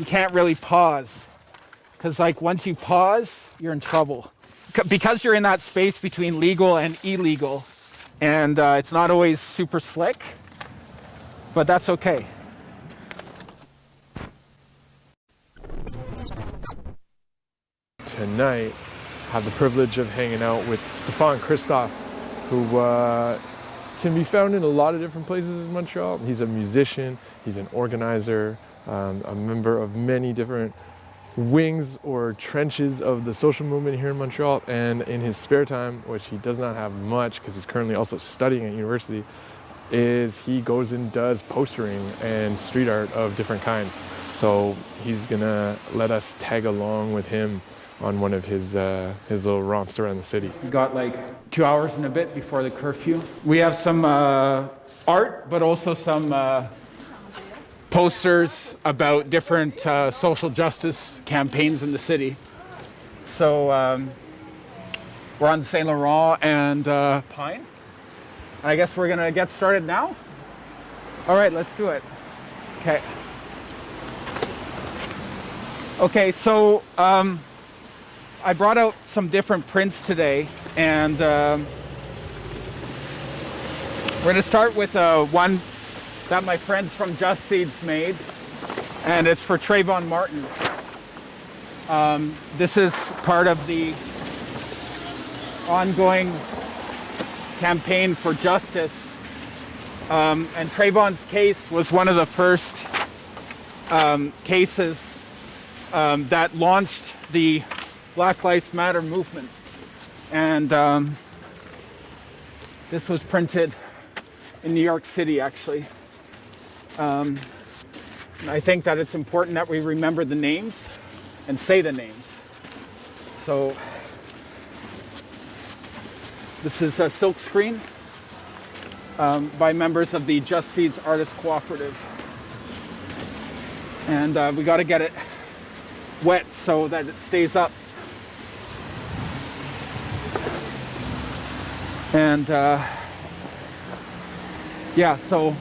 you can't really pause. Because like once you pause, you're in trouble. Because you're in that space between legal and illegal. And it's not always super slick, but that's okay. Tonight, I have the privilege of hanging out with Stefan Christoff, who can be found in a lot of different places in Montreal. He's a musician, he's an organizer, a member of many different wings or trenches of the social movement here in Montreal. And in his spare time, which he does not have much because he's currently also studying at university, is he goes and does postering and street art of different kinds. So he's gonna let us tag along with him on one of his little romps around the city. We got like 2 hours and a bit before the curfew. We have some art, but also some posters about different social justice campaigns in the city. So we're on Saint Laurent and Pine. I guess we're gonna get started now. All right, let's do it. Okay. Okay, so I brought out some different prints today, and we're gonna start with one that my friends from Just Seeds made, and it's for Trayvon Martin. This is part of the ongoing campaign for justice, and Trayvon's case was one of the first cases that launched the Black Lives Matter movement. And this was printed in New York City, actually. I think that it's important that we remember the names and say the names. So this is a silk screen by members of the Just Seeds Artist Cooperative. And we got to get it wet so that it stays up. And yeah, so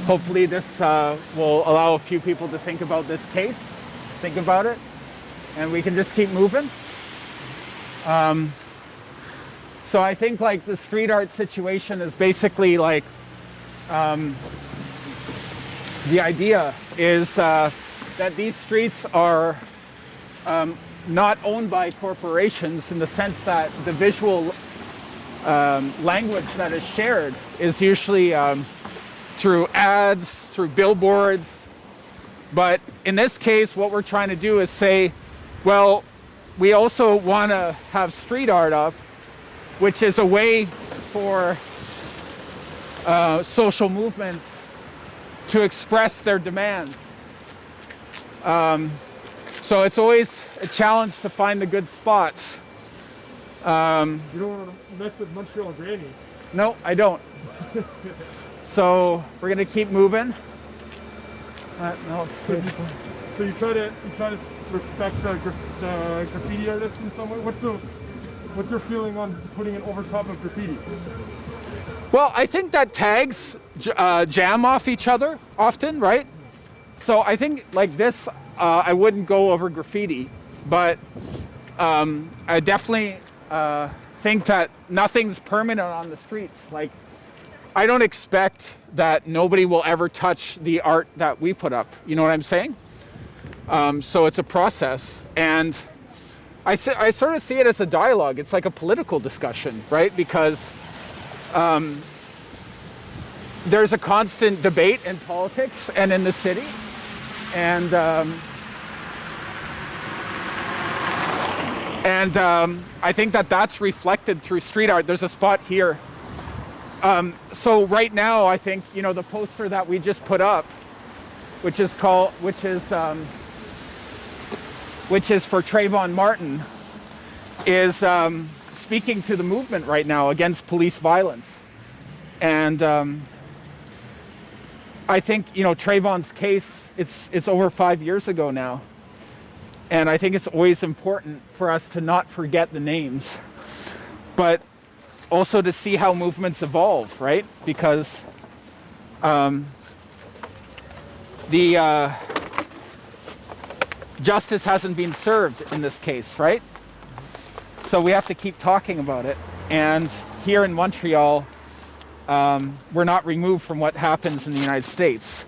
hopefully this will allow a few people to think about this case, think about it, and we can just keep moving. So I think like the street art situation is basically like, the idea is that these streets are not owned by corporations, in the sense that the visual language that is shared is usually through ads, through billboards. But in this case, what we're trying to do is say, well, we also want to have street art up, which is a way for social movements to express their demands. So it's always a challenge to find the good spots. You don't want to mess with Montreal Granny. No, I don't. So we're gonna keep moving. No. So you try to respect the graffiti artist in some way. What's your feeling on putting it over top of graffiti? Well, I think that tags jam off each other often, right? So I think like this, I wouldn't go over graffiti, but I definitely think that nothing's permanent on the streets. Like, I don't expect that nobody will ever touch the art that we put up. You know what I'm saying? So it's a process, and I sort of see it as a dialogue. It's like a political discussion, right? Because there's a constant debate in politics and in the city, and I think that that's reflected through street art. There's a spot here. So right now, I think, you know, the poster that we just put up, which is for Trayvon Martin, is speaking to the movement right now against police violence. And I think, you know, Trayvon's case, it's over 5 years ago now. And I think it's always important for us to not forget the names, but also to see how movements evolve, right? Because the justice hasn't been served in this case, right? So we have to keep talking about it. And here in Montreal, we're not removed from what happens in the United States.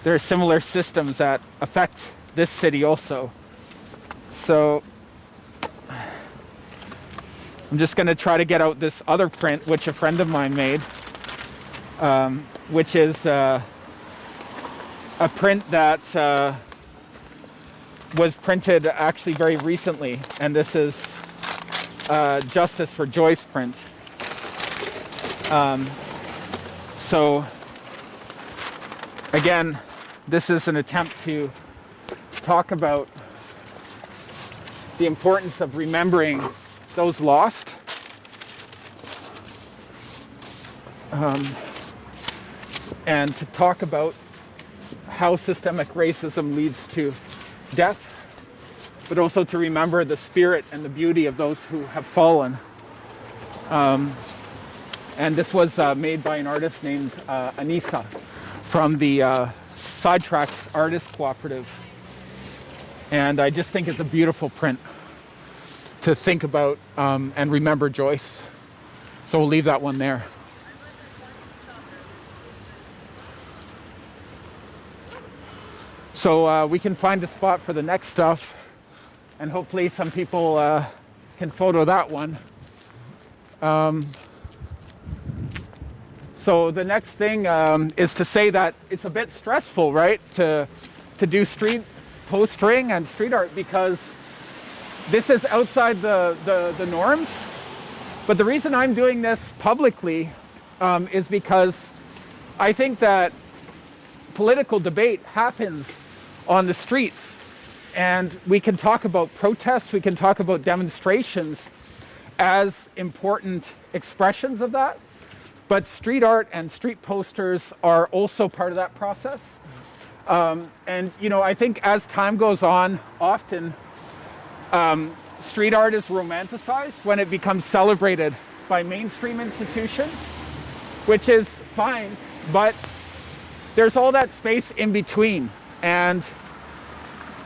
There are similar systems that affect this city also. So I'm just going to try to get out this other print, which a friend of mine made, which is a print that was printed actually very recently. And this is Justice for Joyce print. So again, this is an attempt to talk about the importance of remembering those lost. And to talk about how systemic racism leads to death, but also to remember the spirit and the beauty of those who have fallen. And this was made by an artist named Anissa from the Sidetracks Artist Cooperative. And I just think it's a beautiful print to think about and remember Joyce. So we'll leave that one there. So we can find a spot for the next stuff, and hopefully some people can photo that one. So the next thing is to say that it's a bit stressful, right, to do street postering and street art, because this is outside the norms. But the reason I'm doing this publicly is because I think that political debate happens on the streets, and we can talk about protests, we can talk about demonstrations as important expressions of that, but street art and street posters are also part of that process. And you know, I think as time goes on, often street art is romanticized when it becomes celebrated by mainstream institutions, which is fine, but there's all that space in between. And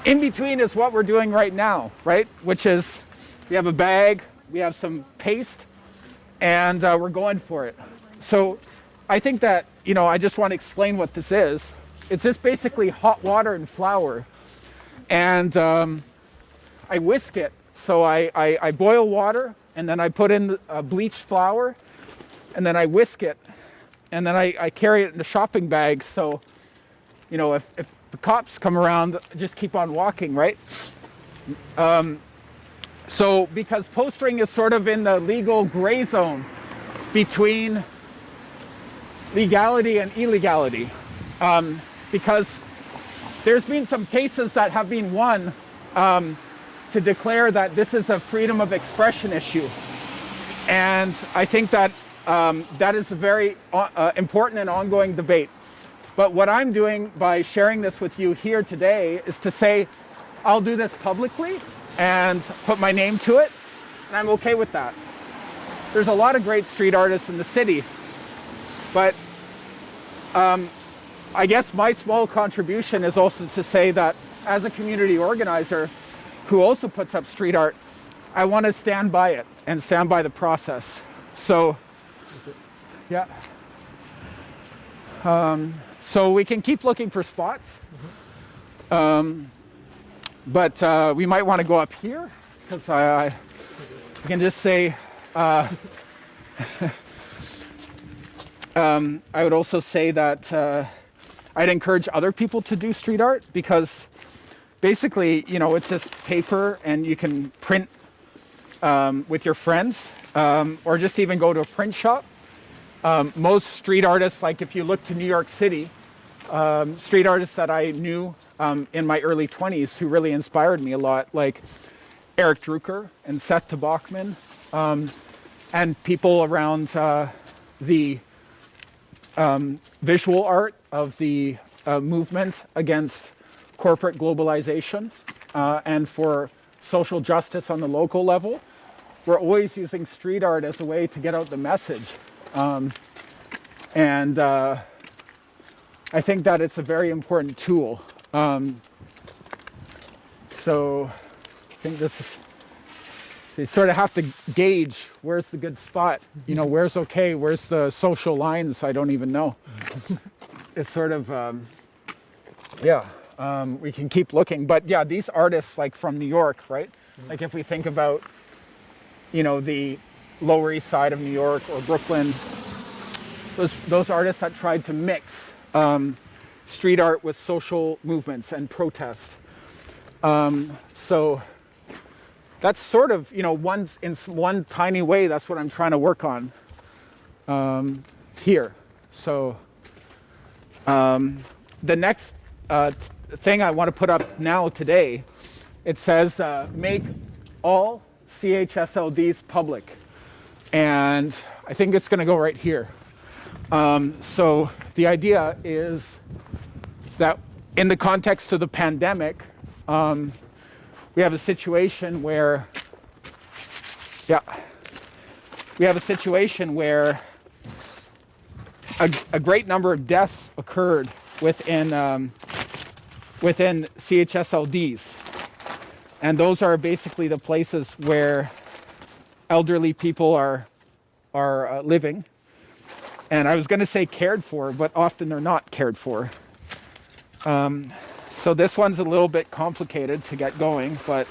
in between is what we're doing right now, right? Which is, we have a bag, we have some paste, and we're going for it. So I think that, you know, I just want to explain what this is. It's just basically hot water and flour. And I whisk it. So I boil water, and then I put in bleached flour, and then I whisk it. And then I carry it in a shopping bag. So, you know, if the cops come around, just keep on walking, right? So because postering is sort of in the legal gray zone between legality and illegality, because there's been some cases that have been won to declare that this is a freedom of expression issue. And I think that that is a very important and ongoing debate. But what I'm doing by sharing this with you here today is to say, I'll do this publicly and put my name to it, and I'm okay with that. There's a lot of great street artists in the city, but I guess my small contribution is also to say that as a community organizer who also puts up street art, I want to stand by it and stand by the process. So, yeah. So we can keep looking for spots, but we might want to go up here, because I can just say, I would also say that I'd encourage other people to do street art, because basically, you know, it's just paper and you can print with your friends, or just even go to a print shop. Most street artists, like if you look to New York City, street artists that I knew in my early 20s who really inspired me a lot, like Eric Drucker and Seth Bachman, and people around the visual art of the movement against corporate globalization and for social justice on the local level. We're always using street art as a way to get out the message. And I think that it's a very important tool. So I think this is, so you sort of have to gauge where's the good spot, you know, where's okay, where's the social lines, I don't even know. It's sort of, we can keep looking. But yeah, these artists like from New York, right? Like if we think about, you know, the Lower East Side of New York or Brooklyn, those artists that tried to mix street art with social movements and protest. So that's sort of, you know, in one tiny way, that's what I'm trying to work on here. So the next thing I want to put up now today, it says make all CHSLDs public. And I think it's going to go right here. So the idea is that in the context of the pandemic, we have a situation where, a great number of deaths occurred within CHSLDs. And those are basically the places where elderly people are living. And I was going to say cared for, but often they're not cared for. So this one's a little bit complicated to get going, but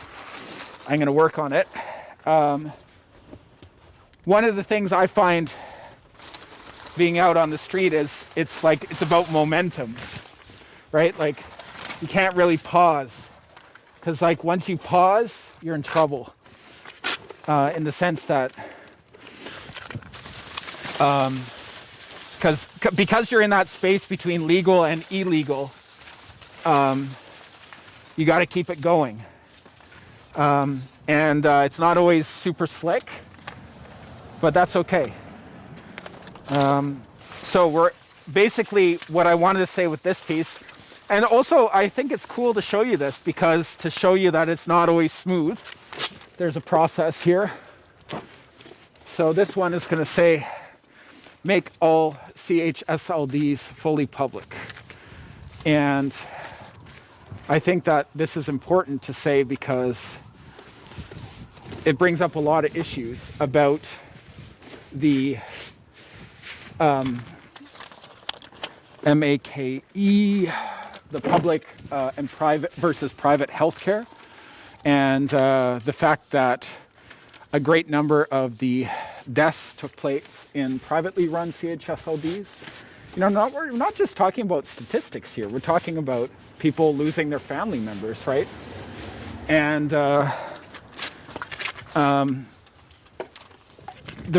I'm going to work on it. One of the things I find being out on the street is it's about momentum, right? Like you can't really pause, because like once you pause, you're in trouble. In the sense that because you're in that space between legal and illegal, you got to keep it going. And it's not always super slick, but that's okay. So we're basically what I wanted to say with this piece. And also, I think it's cool to show you this, because to show you that it's not always smooth, there's a process here. So this one is going to say, make all CHSLDs fully public. And I think that this is important to say because it brings up a lot of issues about the MAKE, the public and private versus private healthcare, and the fact that a great number of the deaths took place in privately run CHSLDs. You know, we're not just talking about statistics here. We're talking about people losing their family members, right? And the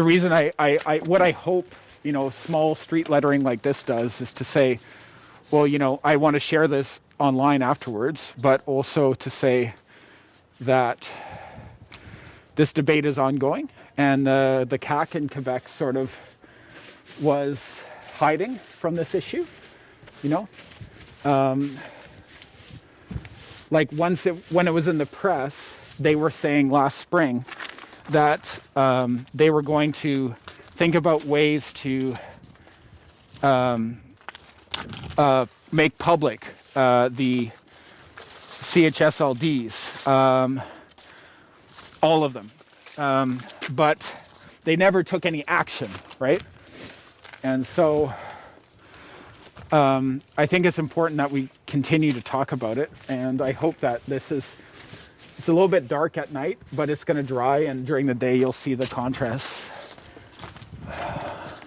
reason what I hope, you know, small street lettering like this does is to say, well, you know, I want to share this online afterwards, but also to say that this debate is ongoing, and the CAC in Quebec sort of was hiding from this issue, you know? Like when it was in the press, they were saying last spring that they were going to think about ways to make public the CHSLDs, all of them. But they never took any action, right? And so I think it's important that we continue to talk about it. And I hope that it's a little bit dark at night, but it's going to dry. And during the day, you'll see the contrast.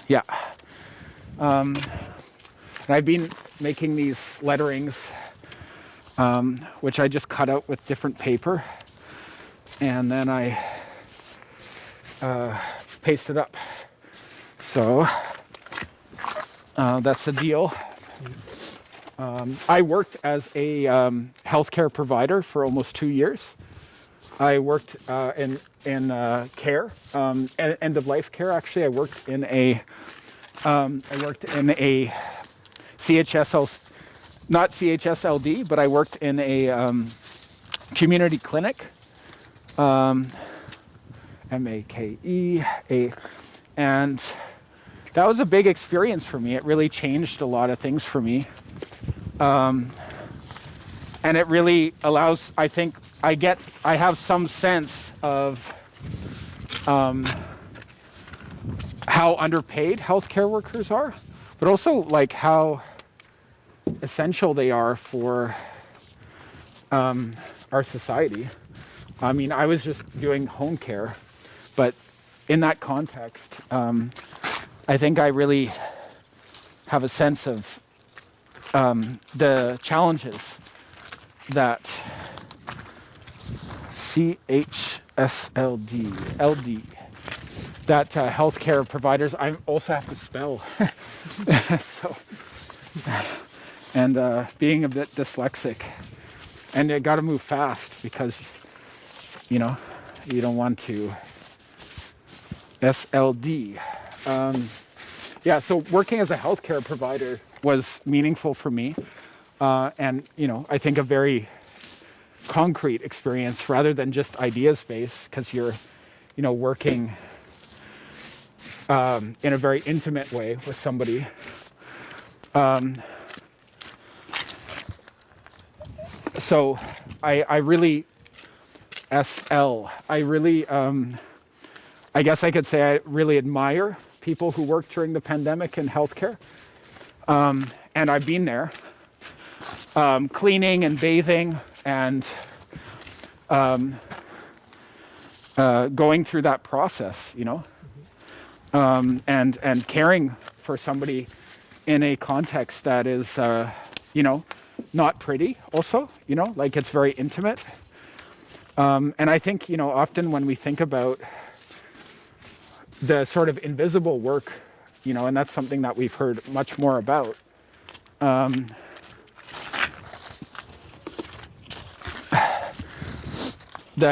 Yeah. And I've been making these letterings, which I just cut out with different paper. And then I paste it up. So that's the deal. I worked as a healthcare provider for almost 2 years. I worked in care, end of life care. Actually, I worked in a CHSL, not CHSLD, but I worked in a community clinic. MAKE, and that was a big experience for me. It really changed a lot of things for me. And it really allows, I think, I have some sense of how underpaid healthcare workers are, but also like how essential they are for our society. I mean, I was just doing home care, but in that context, I think I really have a sense of the challenges that LD, that healthcare providers, I also have to spell. So, and being a bit dyslexic, and you got to move fast because, you know, you don't want to. SLD. Yeah, so working as a healthcare provider was meaningful for me, and, you know, I think a very concrete experience rather than just ideas-based, because you're, you know, working in a very intimate way with somebody. So I really, I guess I could say I really admire people who work during the pandemic in healthcare. And I've been there, cleaning and bathing and going through that process, you know, and caring for somebody in a context that is, you know, not pretty also, you know, like it's very intimate. And I think, you know, often when we think about the sort of invisible work, you know, and that's something that we've heard much more about. The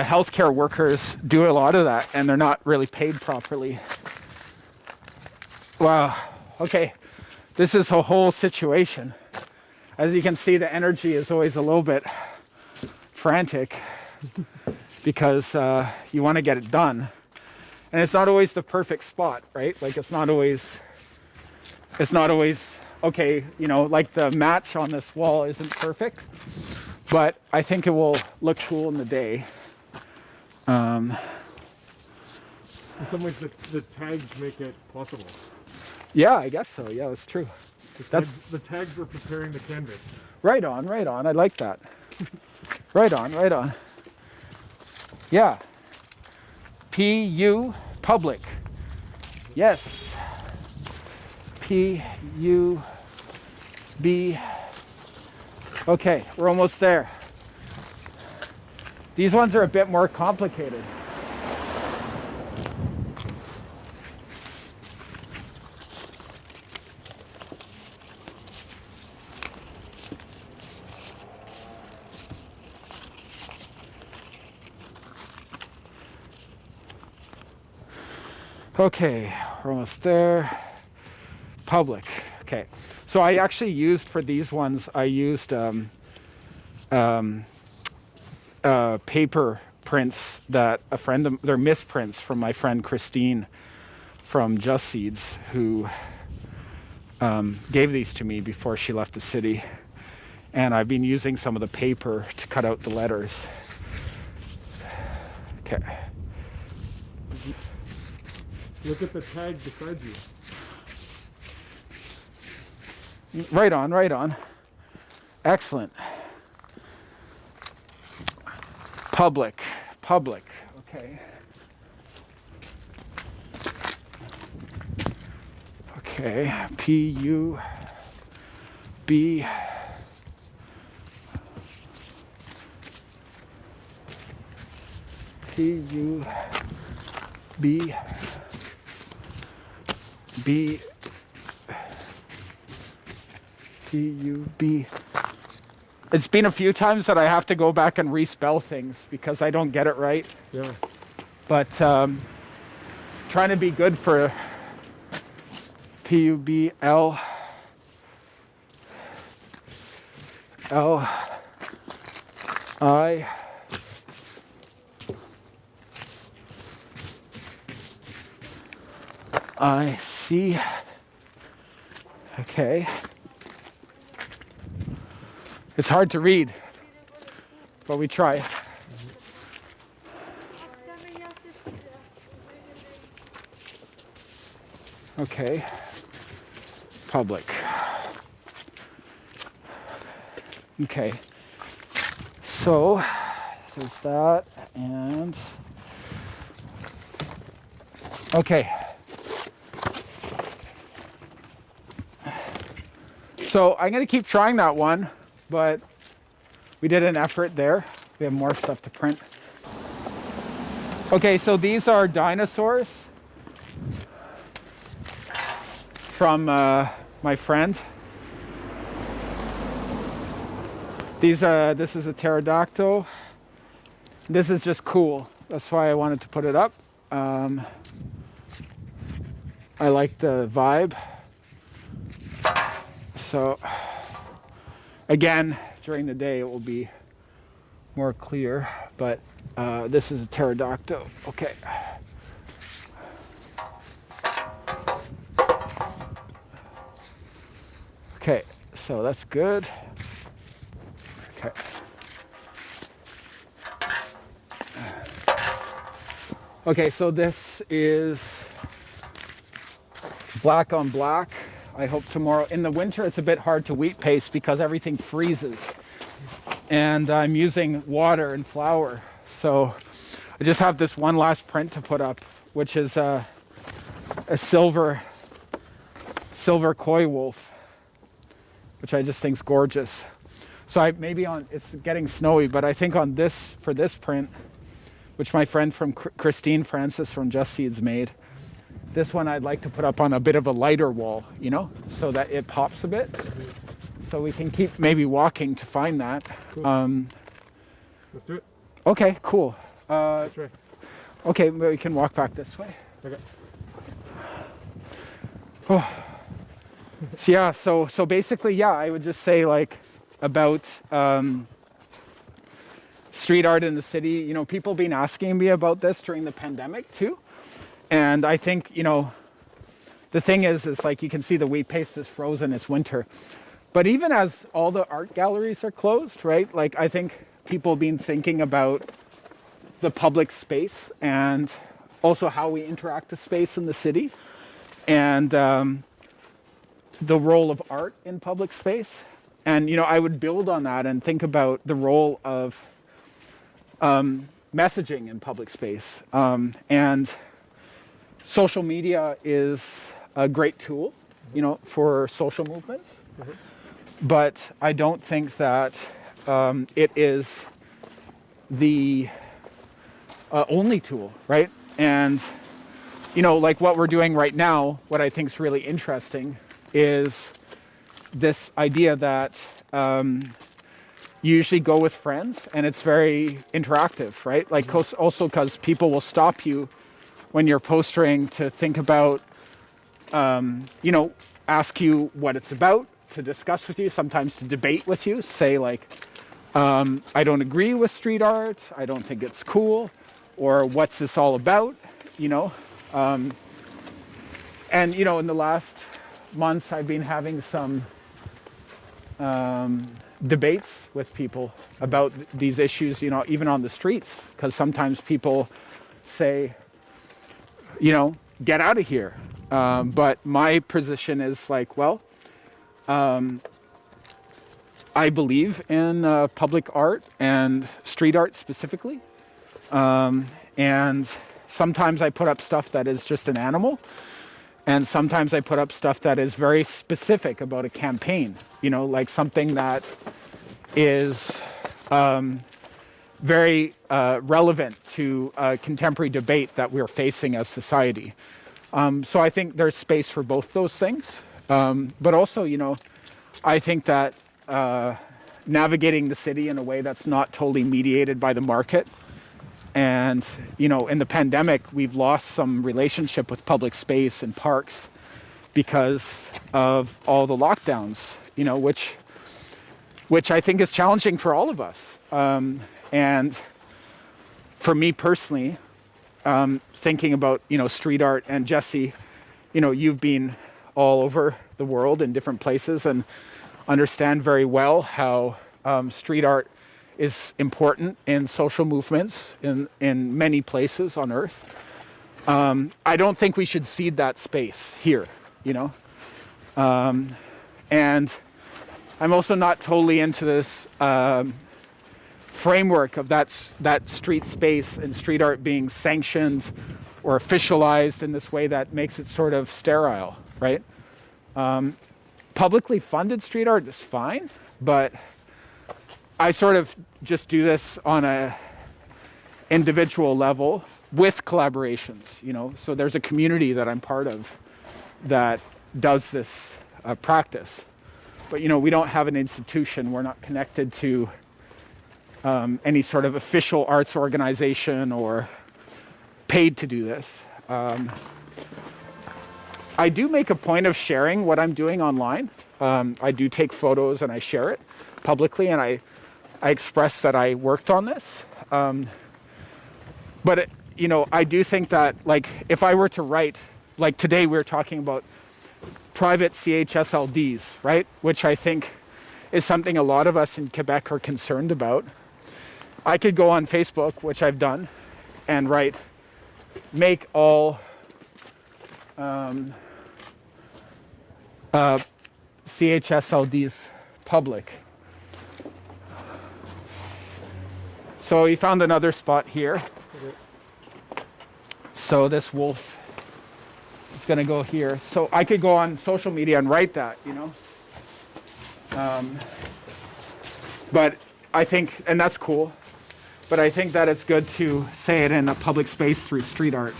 healthcare workers do a lot of that, and they're not really paid properly. Wow. Okay. This is a whole situation. As you can see, the energy is always a little bit frantic because you want to get it done. And it's not always the perfect spot, right? Like it's not always, okay, you know, like the match on this wall isn't perfect, but I think it will look cool in the day. In some ways, the tags make it possible. Yeah, I guess so. Yeah, that's true. The tags were preparing the canvas. Right on, right on. I like that. Right on, right on. Yeah. PU public. Yes. PUB. Okay, we're almost there. These ones are a bit more complicated. Okay, we're almost there. Public. Okay, so I actually used for these ones, I used paper prints that a friend of, they're misprints from my friend Christine from Just Seeds, who gave these to me before she left the city. And I've been using some of the paper to cut out the letters. Okay. Look at the tag beside you. Right on, right on. Excellent. Public, public, okay. Okay, PUB. PUB. It's been a few times that I have to go back and respell things because I don't get it right. Yeah. But trying to be good for PUBL. I see Okay. It's hard to read, but we try. Okay. Public. Okay. So, there's that, and okay. So I'm going to keep trying that one, but we did an effort there. We have more stuff to print. Okay, so these are dinosaurs from my friend. This is a pterodactyl. This is just cool. That's why I wanted to put it up. I like the vibe. So again, during the day it will be more clear, but this is a pterodactyl. Okay. Okay, so that's good. Okay. Okay, so this is black on black. I hope tomorrow, in the winter it's a bit hard to wheat paste because everything freezes. And I'm using water and flour. So I just have this one last print to put up, which is a silver koi wolf, which I just think is gorgeous. So it's getting snowy, but I think on this, for this print, which my friend from Christine Francis from Just Seeds made, this one I'd like to put up on a bit of a lighter wall, you know, so that it pops a bit. So we can keep maybe walking to find that. Cool. Let's do it. Okay, cool. That's right. Okay, we can walk back this way. Okay. Oh. So yeah, so basically, yeah, I would just say like about street art in the city. You know, people been asking me about this during the pandemic too. And I think, you know, the thing is like you can see the wheat paste is frozen, it's winter. But even as all the art galleries are closed, right? Like I think people have been thinking about the public space and also how we interact with space in the city and the role of art in public space. And, you know, I would build on that and think about the role of messaging in public space. And social media is a great tool, you know, for social movements. Mm-hmm. But I don't think that it is the only tool, right? And, you know, like what we're doing right now, what I think is really interesting is this idea that you usually go with friends and it's very interactive, right? Like also because people will stop you when you're postering to think about, you know, ask you what it's about, to discuss with you, sometimes to debate with you, say like, I don't agree with street art, I don't think it's cool, or what's this all about, you know? And, you know, in the last months, I've been having some debates with people about these issues, you know, even on the streets, because sometimes people say, you know, get out of here. But my position is like, well, I believe in public art and street art specifically. And sometimes I put up stuff that is just an animal. And sometimes I put up stuff that is very specific about a campaign, you know, like something that is very relevant to a contemporary debate that we're facing as society. So I think there's space for both those things. But also, you know, I think that navigating the city in a way that's not totally mediated by the market. And, you know, in the pandemic, we've lost some relationship with public space and parks because of all the lockdowns, you know, which I think is challenging for all of us. And for me personally, thinking about, you know, street art, and Jesse, you know, you've been all over the world in different places and understand very well how street art is important in social movements in many places on Earth. I don't think we should cede that space here, you know? And I'm also not totally into this framework of that street space and street art being sanctioned or officialized in this way that makes it sort of sterile, right? Publicly funded street art is fine, but I sort of just do this on a individual level with collaborations, you know. So there's a community that I'm part of that does this practice. But, you know, we don't have an institution. We're not connected to any sort of official arts organization or paid to do this. I do make a point of sharing what I'm doing online. I do take photos and I share it publicly, and I express that I worked on this. But, you know, I do think that, like, if I were to write, like today we were talking about private CHSLDs, right? Which I think is something a lot of us in Quebec are concerned about. I could go on Facebook, which I've done, and write, make all CHSLDs public. So we found another spot here. So this wolf is going to go here. So I could go on social media and write that, you know. But I think, and that's cool, but I think that it's good to say it in a public space through street art.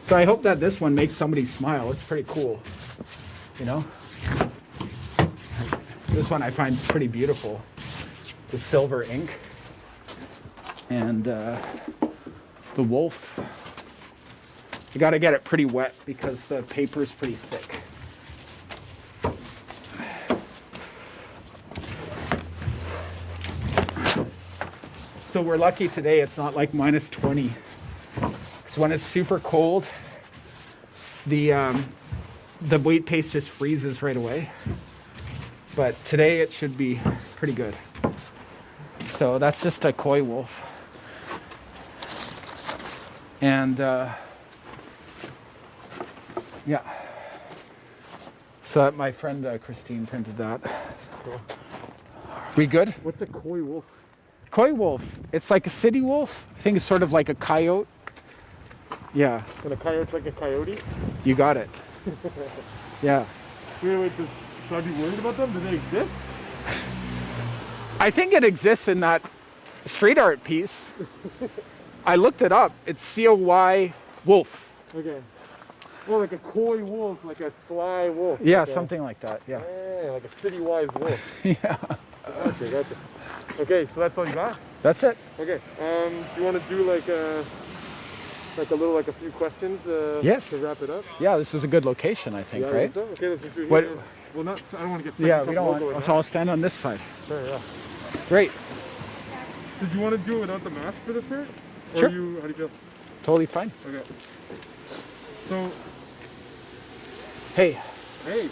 So I hope that this one makes somebody smile. It's pretty cool, you know. This one I find pretty beautiful. The silver ink and the wolf. You got to get it pretty wet because the paper is pretty thick. So we're lucky today it's not like minus 20. So when it's super cold, the wheat paste just freezes right away. But today it should be pretty good. So that's just a koi wolf. And yeah. So my friend Christine printed that. Cool. We good? What's a koi wolf? Koi wolf. It's like a city wolf. I think it's sort of like a coyote. Yeah. And a coyote's like a coyote? You got it. Yeah. Wait, should I be worried about them? Do they exist? I think it exists in that street art piece. I looked it up. It's COY wolf. Okay. Well, like a koi wolf, like a sly wolf. Yeah, like something like that. Yeah. Yeah, like a city-wise wolf. Yeah. Gotcha. Okay, so that's all you got? That's it. Okay. Do you want to do like a few questions Yes. to wrap it up? Yeah, this is a good location, I think, Yeah, right? so? Okay, let's just do it What- here. Well, I don't want to get Yeah, we don't want. So I'll stand on this side. Sure, yeah. Great. Did you want to do it without the mask for this part? Or Sure. how do you feel? Totally fine. Okay. So, Hey. hey,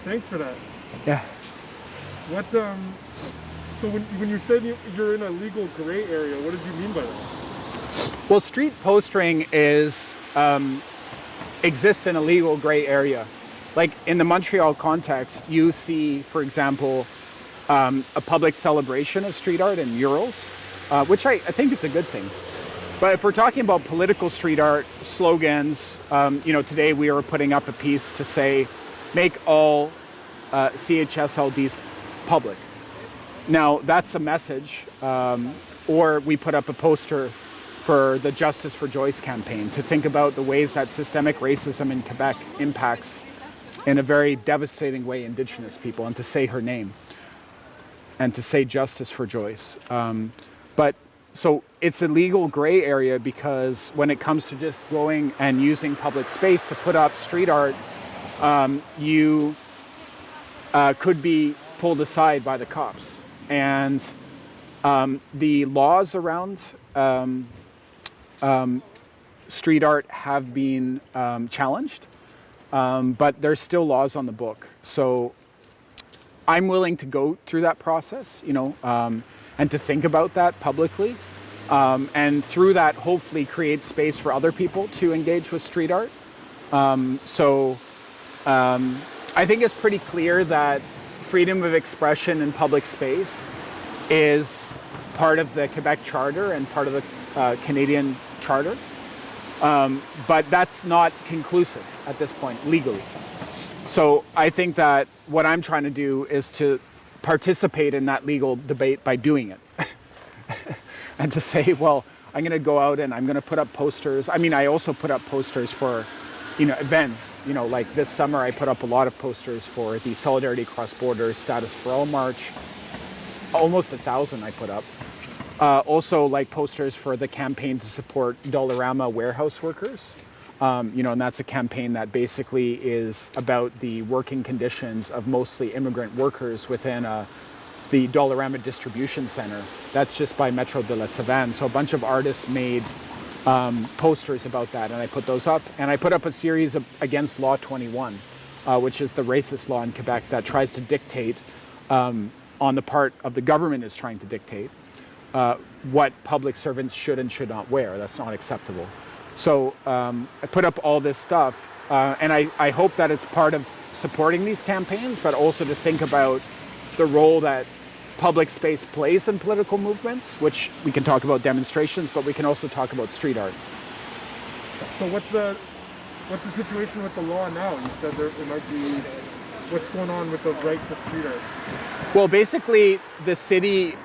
thanks for that. Yeah. What, so when you said you're in a legal gray area, what did you mean by that? Well, street postering exists in a legal gray area. Like in the Montreal context, you see, for example, a public celebration of street art and murals, which I think is a good thing. But if we're talking about political street art, slogans, you know, today we are putting up a piece to say, make all CHSLDs public. Now, that's a message. Or we put up a poster for the Justice for Joyce campaign to think about the ways that systemic racism in Quebec impacts in a very devastating way Indigenous people, and to say her name and to say Justice for Joyce. But so it's a legal gray area because when it comes to just going and using public space to put up street art, you could be pulled aside by the cops. And the laws around street art have been challenged, but there's still laws on the book. So I'm willing to go through that process, and to think about that publicly. And through that, hopefully create space for other people to engage with street art. I think it's pretty clear that freedom of expression in public space is part of the Quebec Charter and part of the Canadian Charter. But that's not conclusive at this point, legally. So I think that what I'm trying to do is to participate in that legal debate by doing it. And to say, well, I'm going to go out and I'm going to put up posters. I mean, I also put up posters for, events. Like this summer, I put up a lot of posters for the Solidarity Cross Borders Status for All March. Almost 1,000 I put up. Also, like posters for the campaign to support Dollarama warehouse workers. And that's a campaign that basically is about the working conditions of mostly immigrant workers within the Dollarama distribution center. That's just by Metro de la Savane. So a bunch of artists made posters about that, and I put those up. And I put up a series against Law 21, which is the racist law in Quebec that tries to dictate, on the part of the government is trying to dictate, what public servants should and should not wear. That's not acceptable. So I put up all this stuff, and I hope that it's part of supporting these campaigns, but also to think about the role that public space plays in political movements, which we can talk about demonstrations, but we can also talk about street art. So what's the situation with the law now? You said there might be, what's going on with the right to street art? Well, basically, the city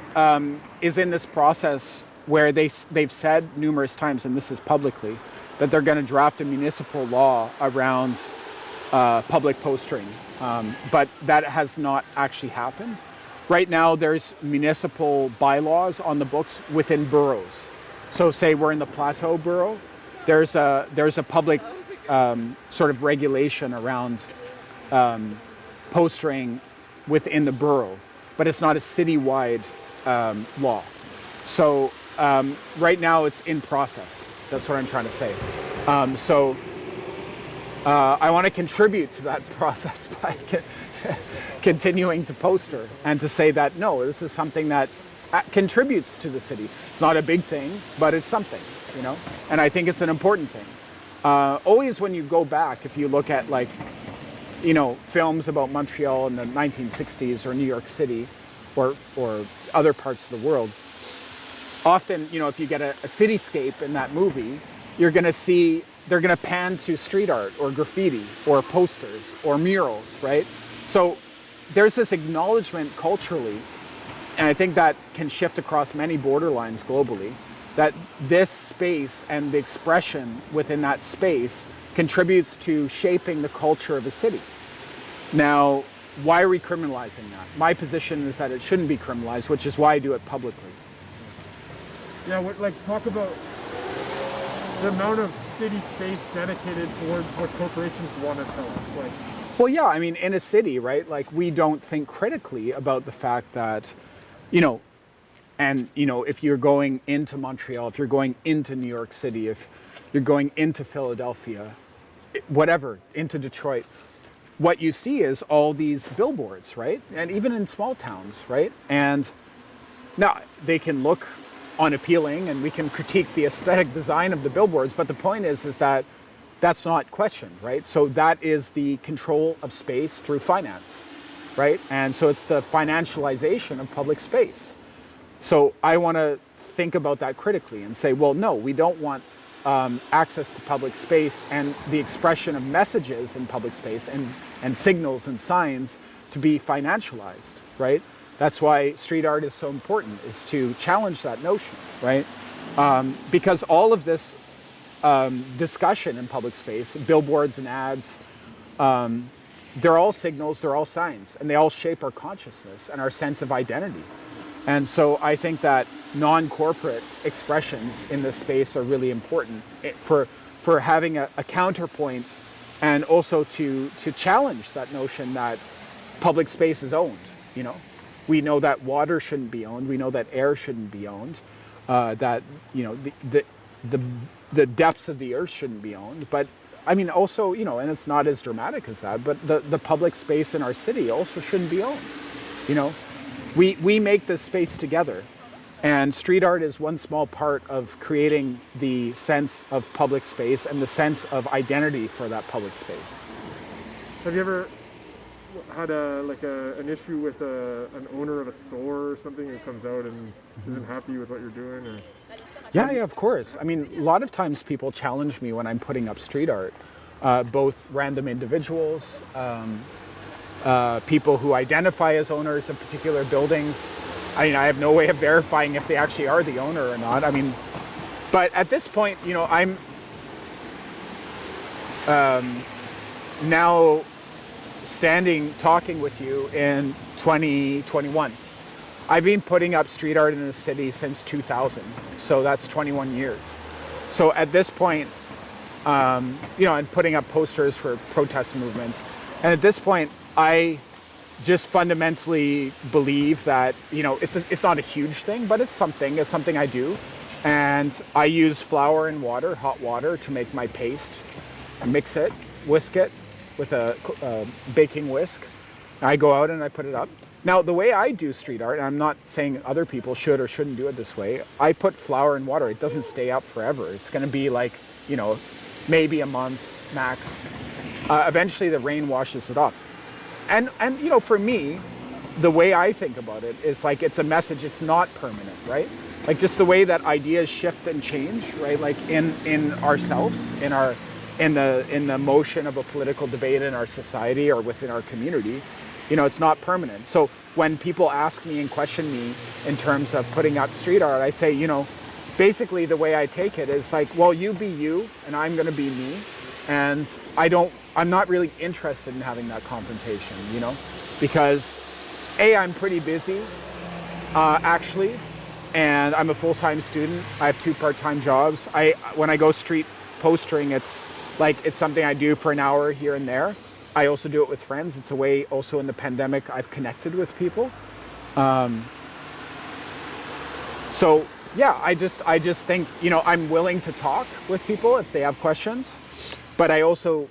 is in this process where they've said numerous times, and this is publicly, that they're going to draft a municipal law around public postering, but that has not actually happened. Right now, there's municipal bylaws on the books within boroughs. So say we're in the Plateau borough, there's a public sort of regulation around postering within the borough, but it's not a citywide law. So right now it's in process. That's what I'm trying to say. I want to contribute to that process by continuing to poster and to say that, no, this is something that contributes to the city. It's not a big thing, but it's something, and I think it's an important thing. Always when you go back, if you look at films about Montreal in the 1960s or New York City or other parts of the world, often, if you get a cityscape in that movie, you're going to see, they're going to pan to street art or graffiti or posters or murals, right? So there's this acknowledgement culturally, and I think that can shift across many borderlines globally, that this space and the expression within that space contributes to shaping the culture of a city. Now, why are we criminalizing that? My position is that it shouldn't be criminalized, which is why I do it publicly. Yeah, talk about the amount of city space dedicated towards what corporations want to tell us. Well, yeah, I mean, in a city, right? We don't think critically about the fact that, if you're going into Montreal, if you're going into New York City, if you're going into Philadelphia, whatever, into Detroit, what you see is all these billboards, right? And even in small towns, right? And now they can look unappealing and we can critique the aesthetic design of the billboards, but the point is that that's not questioned, right? So that is the control of space through finance, right? And so it's the financialization of public space. So I want to think about that critically and say, well, no, we don't want access to public space and the expression of messages in public space and signals and signs to be financialized, right? That's why street art is so important, is to challenge that notion, right? Because all of this discussion in public space, billboards and ads, they're all signals, they're all signs, and they all shape our consciousness and our sense of identity. And so I think that non-corporate expressions in this space are really important for having a counterpoint and also to challenge that notion that public space is owned, We know that water shouldn't be owned. We know that air shouldn't be owned. That the depths of the earth shouldn't be owned. But I mean, also, you know, and it's not as dramatic as that, but the public space in our city also shouldn't be owned. You know, we make this space together, and street art is one small part of creating the sense of public space and the sense of identity for that public space. Have you ever had an issue with an owner of a store or something who comes out and isn't happy with what you're doing? Or? Yeah, of course. I mean, a lot of times people challenge me when I'm putting up street art, both random individuals, people who identify as owners of particular buildings. I mean, I have no way of verifying if they actually are the owner or not. I mean, but at this point, you know, I'm now talking with you in 2021. I've been putting up street art in the city since 2000, so that's 21 years. So at this point, you know, I'm putting up posters for protest movements, and at this point, I just fundamentally believe that, you know, it's not a huge thing, but it's something I do, and I use flour and water, hot water, to make my paste. I mix it, whisk it with a baking whisk. I go out and I put it up. Now, the way I do street art, and I'm not saying other people should or shouldn't do it this way, I put flour and water. It doesn't stay up forever. It's going to be like, you know, maybe a month max. Eventually the rain washes it off. And you know, for me, the way I think about it is like it's a message. It's not permanent, right? Like just the way that ideas shift and change, right? Like in ourselves, in the motion of a political debate in our society or within our community, you know, it's not permanent. So when people ask me and question me in terms of putting up street art, I say, you know, basically the way I take it is like, well, you be you and I'm going to be me. And I'm not really interested in having that confrontation, you know, because I'm pretty busy, actually, and I'm a full-time student. I have 2 part-time jobs. When I go street postering, it's something I do for an hour here and there. I also do it with friends. It's a way also in the pandemic I've connected with people. So yeah, I just think, you know, I'm willing to talk with people if they have questions, but I also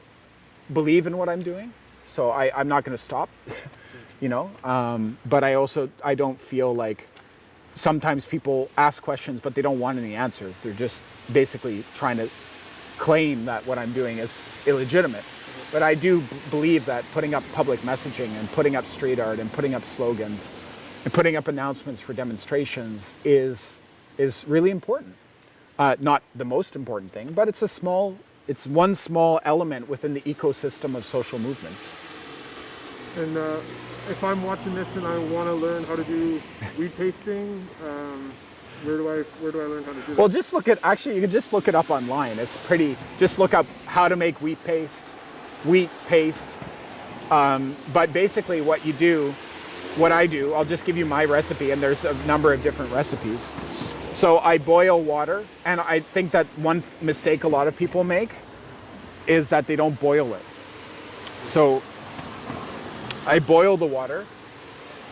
believe in what I'm doing. So I'm not going to stop, you know, but I don't feel like sometimes people ask questions, but they don't want any answers. They're just basically trying to claim that what I'm doing is illegitimate. But I do believe that putting up public messaging and putting up street art and putting up slogans and putting up announcements for demonstrations is really important. Not the most important thing, but it's one small element within the ecosystem of social movements. And if I'm watching this and I want to learn how to do weed pasting, where do I learn how to do that? Well, you can just look it up online. It's pretty, just look up how to make wheat paste. But basically what I do, I'll just give you my recipe, and there's a number of different recipes. So I boil water, and I think that one mistake a lot of people make is that they don't boil it. So I boil the water,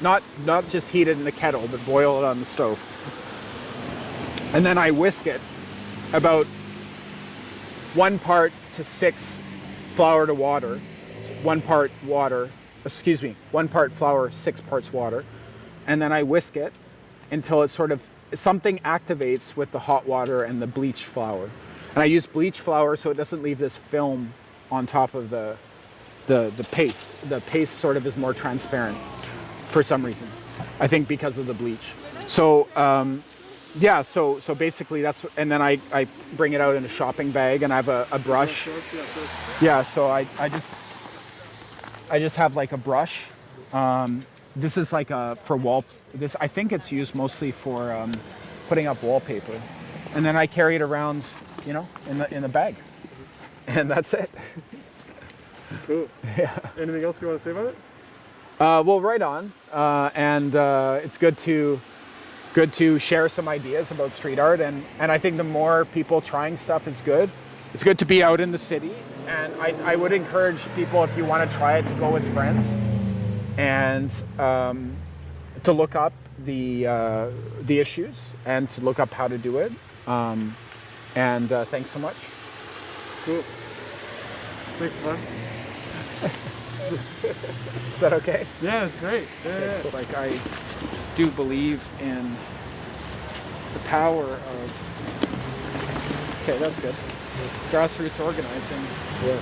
not just heat it in the kettle, but boil it on the stove. And then I whisk it about 1 part to 6 flour to water, 1 part flour, 6 parts water. And then I whisk it until it sort of, something activates with the hot water and the bleached flour. And I use bleached flour so it doesn't leave this film on top of the paste. The paste sort of is more transparent for some reason. I think because of the bleach. So, yeah, so basically that's, and then I bring it out in a shopping bag, and I have a brush. Yeah, so I just have like a brush. This is like I think it's used mostly for putting up wallpaper. And then I carry it around, you know, in the bag. And that's it. Cool. Yeah. Anything else you want to say about it? Well, right on. And it's good to share some ideas about street art, and I think the more people trying stuff is good. It's good to be out in the city, and I would encourage people, if you want to try it, to go with friends and to look up the issues and to look up how to do it. And thanks so much. Cool. Thanks, man. Is that okay? Yeah, it's great. Yeah. Like, I do believe in the power of, okay, that's good, grassroots organizing. Yeah.